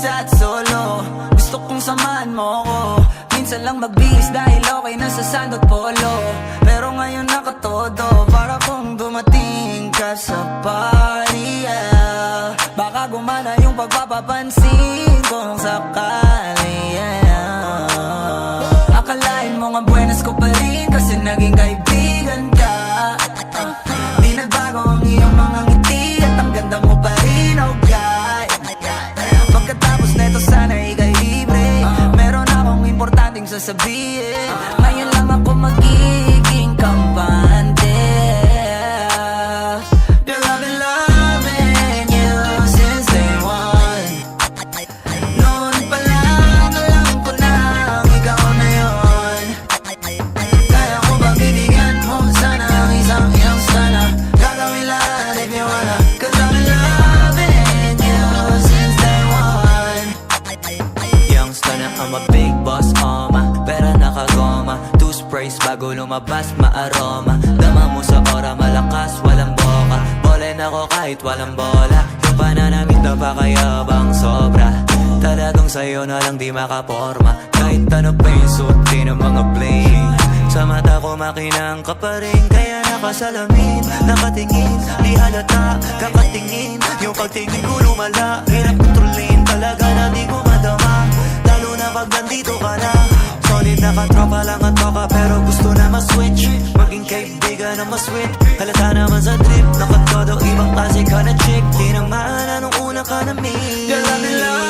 sad solo. Gusto kong samahan mo ko. Minsan lang magbihis dahil okay na sa sandot polo. Pero ngayon nakatodo, para kung dumating ka sa party, yeah. Baka gumana yung pagpapapansin kung sakali, yeah. Akalain mo nga buenas ko pa rin kasi naging kaibigan ka. Di nagbago ang iyong mga ngiti at ang ganda mo pa rin, oh God. Pagkatapos neto sana ikay libre. Meron akong importanteng sasabihin. Ngayon lang ako magiging kampante. Girl, I've been loving you since day one. Noon pa lang alam ko na ikaw na yun. Kaya ko ba bibigyan mo sana ang isang iyong sana. Gagawin lahat if you wanna. Cause I've been loving you since day one. Youngster na I'm a big boss, pera nakagoma. Two sprays bago lumabas, maaroma. Dama mo sa ora, malakas, walang boka. Bolen ako kahit walang bola. Yung pananamit na pakayabang sobra. Talagang sa'yo na lang di makaporma. Kahit ano pa yung suotin ng mga bling. Sa mata ko makinang ka pa rin. Kaya nakasalamin, nakatingin. Di halata, kakatingin. Yung pagtingin ko lumala. Hirap kontrolin, talaga na di ko madama. Lalo na pag nandito ka na. Solid na katropa lang at toka, pero gusto na ma-switch. Maging kaibigan na ma-sweet. Halata naman sa trip, nakatodo ibang klase ka na chick. Di naman anong una ka na meet. Girl, I've been loving